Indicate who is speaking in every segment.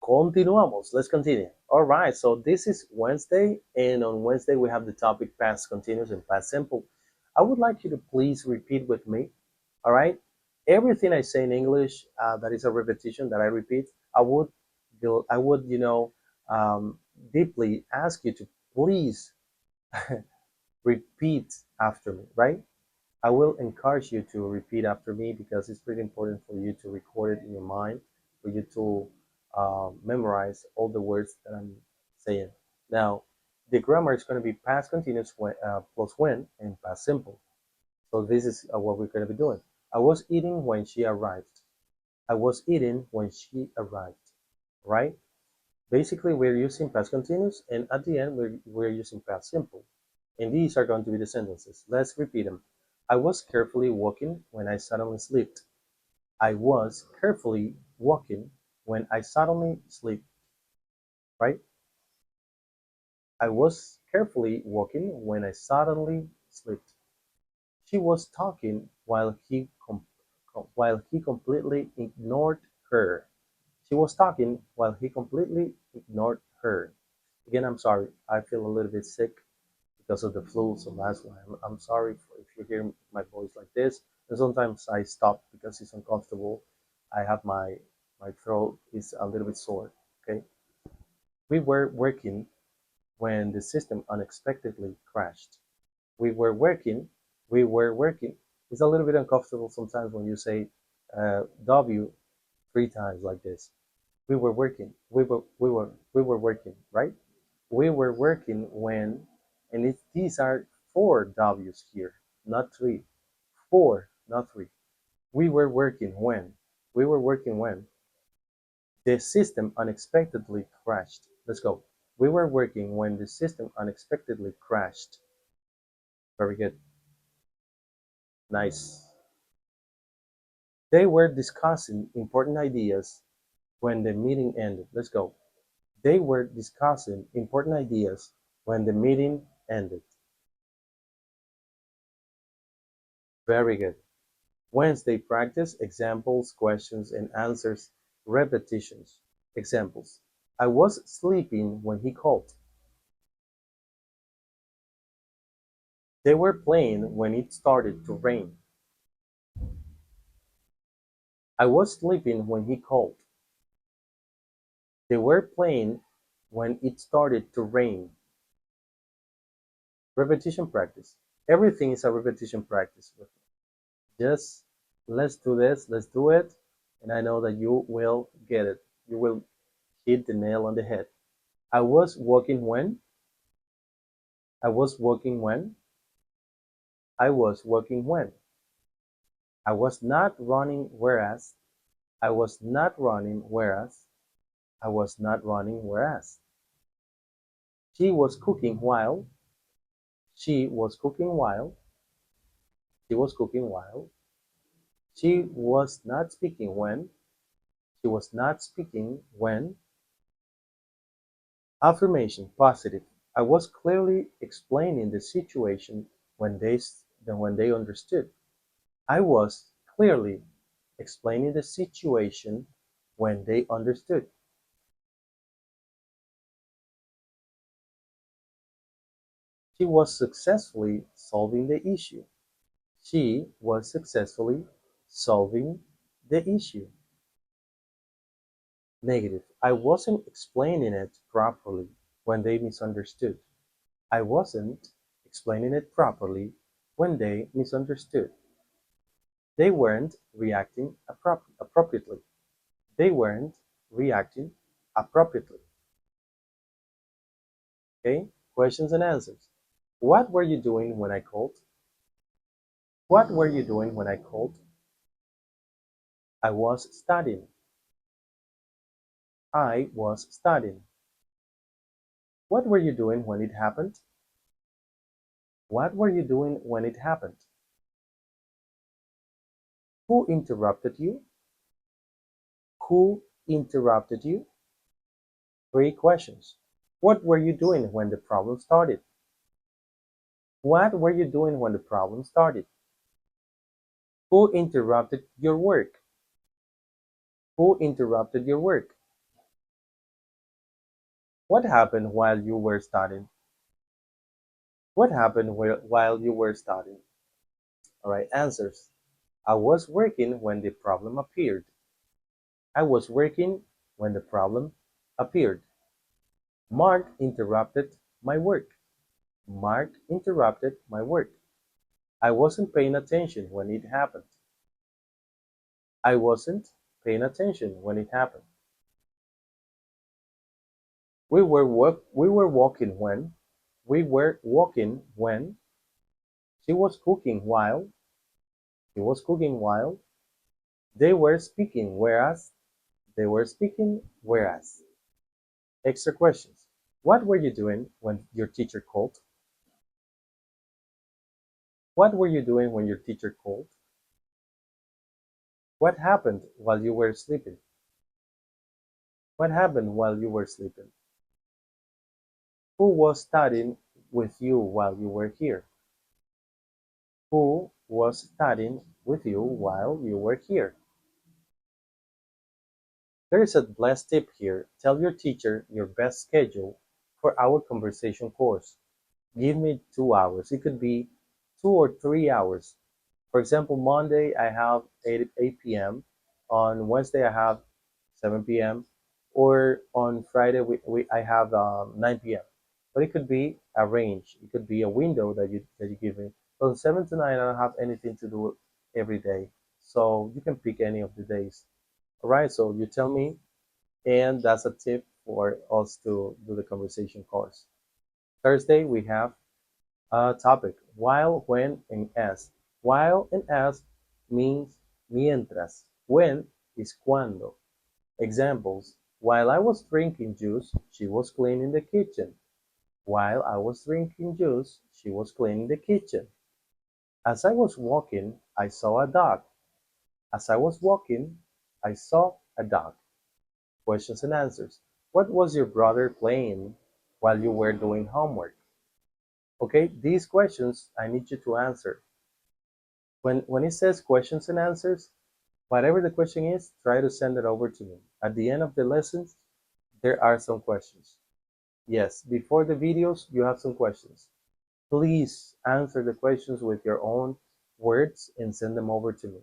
Speaker 1: Continuamos. Let's continue. All right. So this is Wednesday, and on Wednesday we have the topic past continuous and past simple. I would like you to please repeat with me. All right. Everything I say in English that is a repetition that I repeat, I would I would um, deeply ask you to please repeat after me. Right. I will encourage you to repeat after me because it's pretty important for you to record it in your mind, for you to memorize all the words that I'm saying. Now, the grammar is going to be past continuous plus when and past simple. So this is what we're going to be doing. I was eating when she arrived. I was eating when she arrived. Right? Basically, we're using past continuous, and at the end, we're using past simple. And these are going to be the sentences. Let's repeat them. I was carefully walking when I suddenly slipped. I was carefully walking when I suddenly slipped. Right? I was carefully walking when I suddenly slipped. She was talking while he completely ignored her. She was talking while he completely ignored her. Again, I'm sorry. I feel a little bit sick because of the flu, so that's why I'm sorry if you hear my voice like this. And sometimes I stop because it's uncomfortable. I have my throat is a little bit sore. Okay, we were working when the system unexpectedly crashed. We were working. We were working. It's a little bit uncomfortable sometimes when you say W three times like this. We were working. We were working, right? We were working when, and these are four W's here, not three. Four, not three. We were working when. We were working when the system unexpectedly crashed. Let's go. We were working when the system unexpectedly crashed. Very good. Nice. They were discussing important ideas when the meeting ended. Let's go. They were discussing important ideas when the meeting ended. Very good. Wednesday practice examples, questions, and answers, repetitions. Examples. I was sleeping when he called. They were playing when it started to rain. I was sleeping when he called. They were playing when it started to rain. Repetition practice. Everything is a repetition practice. Just let's do this, let's do it, and I know that you will get it. You will hit the nail on the head. I was walking when I was walking when I was walking when I was not running whereas I was not running whereas I was not running whereas she was cooking while she was cooking while she was cooking while she was not speaking when she was not speaking when. Affirmation positive. I was clearly explaining the situation when they understood. I was clearly explaining the situation when they understood. She was successfully solving the issue. She was successfully solving the issue. Negative. I wasn't explaining it properly when they misunderstood. I wasn't explaining it properly when they misunderstood. They weren't reacting appropriately. They weren't reacting appropriately. Okay? Questions and answers. What were you doing when I called? What were you doing when I called? I was studying. I was studying. What were you doing when it happened? What were you doing when it happened? Who interrupted you? Who interrupted you? Three questions. What were you doing when the problem started? What were you doing when the problem started? Who interrupted your work? Who interrupted your work? What happened while you were studying? What happened while you were studying? All right, answers. I was working when the problem appeared. I was working when the problem appeared. Mark interrupted my work. Mark interrupted my work. I wasn't paying attention when it happened. I wasn't paying attention when it happened. We were walking when we were walking when she was cooking while he was cooking while they were speaking whereas they were speaking whereas. Extra questions. What were you doing when your teacher called? What were you doing when your teacher called? What happened while you were sleeping? What happened while you were sleeping? Who was studying with you while you were here? Who was studying with you while you were here? There is a blessed tip here. Tell your teacher your best schedule for our conversation course. Give me 2 hours. It could be 2 or 3 hours. For example, Monday I have 8 p.m. On Wednesday I have 7 p.m. Or on Friday I have 9 p.m. But it could be a range. It could be a window that you give me. From 7 to 9 I don't have anything to do every day. So you can pick any of the days. All right, so you tell me, and that's a tip for us to do the conversation course. Thursday we have topic: while, when, and as. While and as means mientras. When is cuando. Examples: while I was drinking juice, she was cleaning the kitchen. While I was drinking juice, she was cleaning the kitchen. As I was walking, I saw a dog. As I was walking, I saw a dog. Questions and answers. What was your brother playing while you were doing homework? Okay, these questions I need you to answer. When it says questions and answers, whatever the question is, try to send it over to me. At the end of the lessons, there are some questions. Yes, before the videos, you have some questions. Please answer the questions with your own words and send them over to me.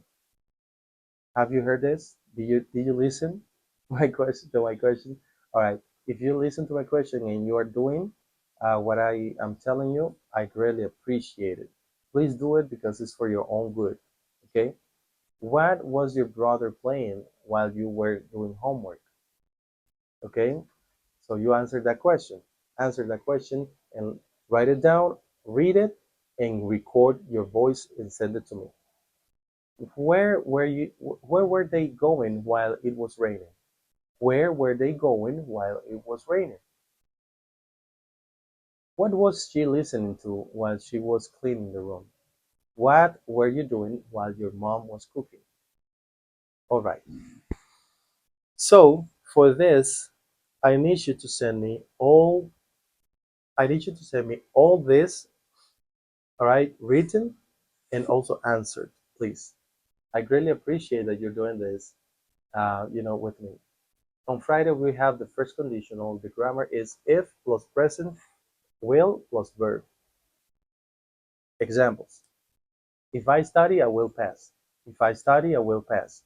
Speaker 1: Have you heard this? Did you listen my question to my question? All right. If you listen to my question and you are doing what I am telling you, I greatly appreciate it. Please do it because it's for your own good. Okay? What was your brother playing while you were doing homework? Okay? So you answer that question. Answer that question and write it down, read it, and record your voice and send it to me. Where were they going while it was raining? Where were they going while it was raining? What was she listening to while she was cleaning the room? What were you doing while your mom was cooking? All right. So for this, I need you to send me all I need you to send me all this, all right, written and also answered, please. I greatly appreciate that you're doing this, with me. On Friday, we have the first conditional. The grammar is if plus present, will plus verb. Examples. If I study, I will pass. If I study, I will pass.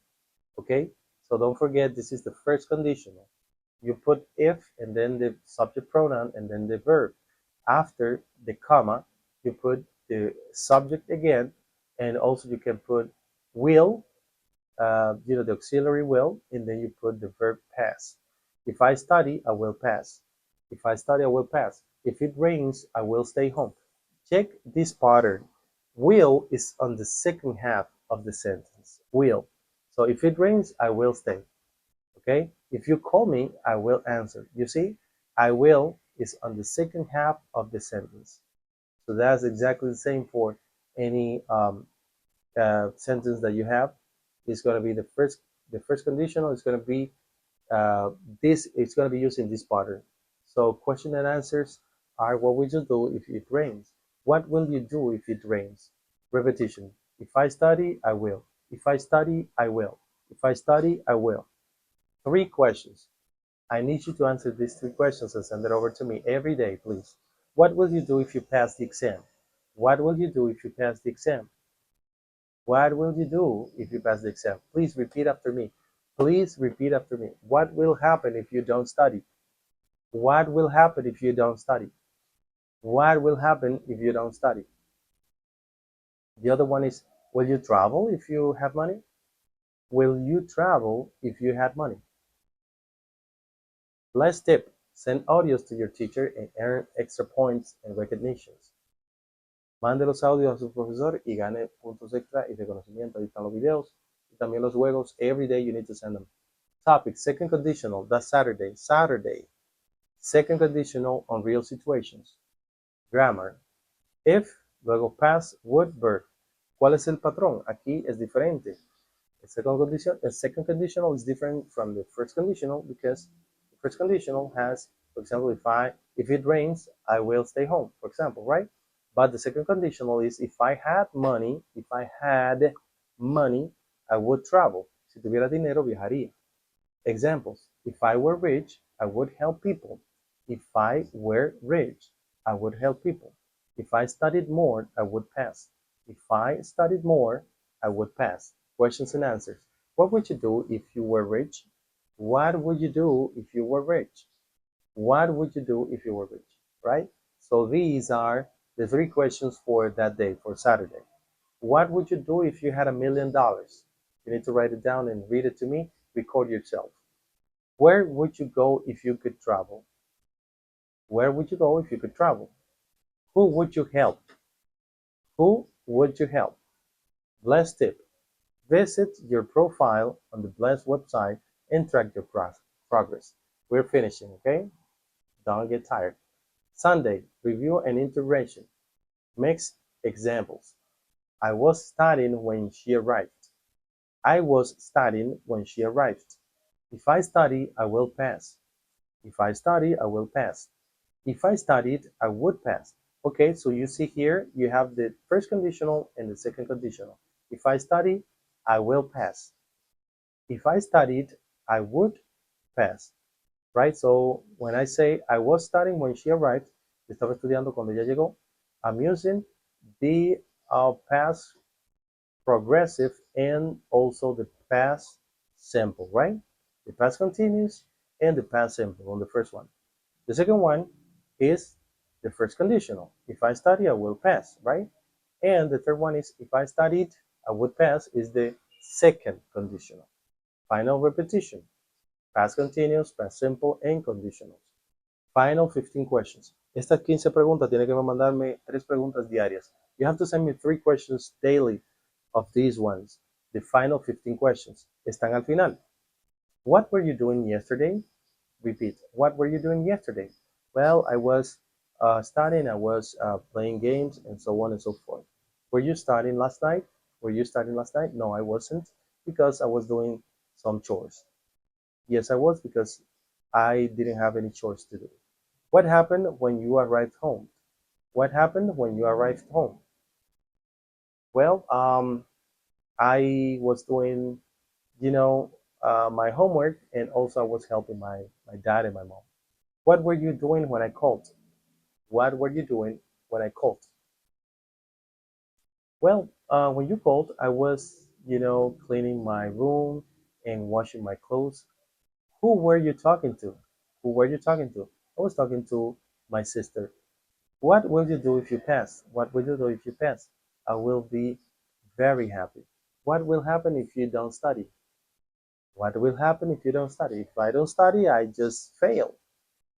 Speaker 1: Okay? So don't forget, this is the first conditional. You put if and then the subject pronoun and then the verb. After the comma, you put the subject again, and also you can put will, the auxiliary will, and then you put the verb pass. If I study, I will pass. If I study, I will pass. If it rains, I will stay home. Check this pattern. Will is on the second half of the sentence. Will. So if it rains, I will stay. Okay? If you call me, I will answer. You see, I will is on the second half of the sentence. So that's exactly the same for any sentence that you have. It's going to be the first conditional is going to be this. It's going to be using this pattern. So question and answers are what will you do if it rains? What will you do if it rains? Repetition. If I study, I will. If I study, I will. If I study, I will. Three questions. I need you to answer these three questions and send it over to me every day, please. What will you do if you pass the exam? What will you do if you pass the exam? What will you do if you pass the exam? Please repeat after me. Please repeat after me. What will happen if you don't study? What will happen if you don't study? What will happen if you don't study? The other one is, will you travel if you have money? Will you travel if you had money? Last tip, send audios to your teacher and earn extra points and recognitions. Mande los audios a su profesor y gane puntos extra y reconocimiento. Ahí están los videos y también los juegos. Every day you need to send them. Topic, second conditional, that's Saturday. Saturday. Second conditional on real situations. Grammar. If, luego past, would, verb. ¿Cuál es el patrón? Aquí es diferente. The second conditional is different from the first conditional because the first conditional has, for example, if it rains, I will stay home, for example, right? But the second conditional is if I had money, I would travel. Si tuviera dinero, viajaría. Examples. If I were rich, I would help people. If I were rich, I would help people. If I studied more, I would pass. If I studied more, I would pass. Questions and answers. What would you do if you were rich? What would you do if you were rich? What would you do if you were rich? Right? So these are the three questions for that day, for Saturday. What would you do if you had $1,000,000? You need to write it down and read it to me. Record yourself. Where would you go if you could travel? Where would you go if you could travel? Who would you help? Who would you help? Bless tip. Visit your profile on the Bless website and track your progress. We're finishing, okay? Don't get tired. Sunday, review and intervention. Mixed examples. I was studying when she arrived. I was studying when she arrived. If I study, I will pass. If I study, I will pass. If I studied, I would pass. Okay, so you see here, you have the first conditional and the second conditional. If I study, I will pass. If I studied, I would pass. Right? So when I say I was studying when she arrived, estaba estudiando cuando ella llegó, I'm using the past progressive and also the past simple, right? The past continuous and the past simple on the first one. The second one is the first conditional. If I study, I will pass, right? And the third one is if I studied, I would pass is the second conditional. Final repetition, past continuous, past simple, and conditionals. Final 15 questions. Estas 15 preguntas tiene que mandarme 3 preguntas diarias. You have to send me 3 questions daily of these ones. The final 15 questions están al final. What were you doing yesterday? Repeat. What were you doing yesterday? Well, I was studying, I was playing games, and so on and so forth. Were you studying last night? Were you studying last night? No, I wasn't because I was doing some chores. Yes, I was because I didn't have any chores to do. What happened when you arrived home? What happened when you arrived home? Well, I was doing, you know, my homework, and also I was helping my dad and my mom. What were you doing when I called? What were you doing when I called? Well, when you called, I was, cleaning my room and washing my clothes. Who were you talking to? Who were you talking to? I was talking to my sister. What will you do if you pass? What will you do if you pass? I will be very happy. What will happen if you don't study? What will happen if you don't study? If I don't study, I just fail.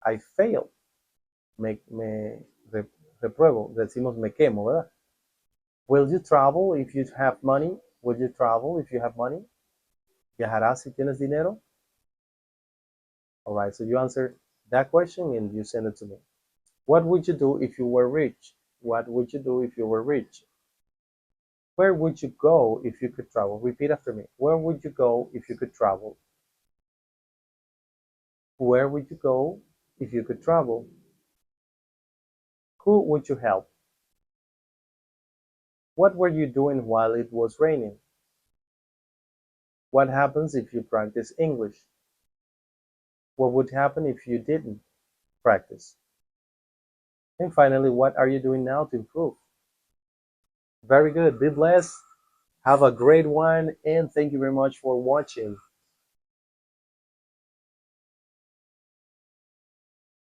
Speaker 1: I fail. Me repruebo. Decimos me quemo, ¿verdad? Will you travel if you have money? Will you travel if you have money? ¿Viajarás si tienes dinero? All right, so you answer that question and you send it to me. What would you do if you were rich? What would you do if you were rich? Where would you go if you could travel? Repeat after me. Where would you go if you could travel? Where would you go if you could travel? Who would you help? What were you doing while it was raining? What happens if you practice English? What would happen if you didn't practice? And finally, what are you doing now to improve? Very good. Be blessed. Have a great one. And thank you very much for watching.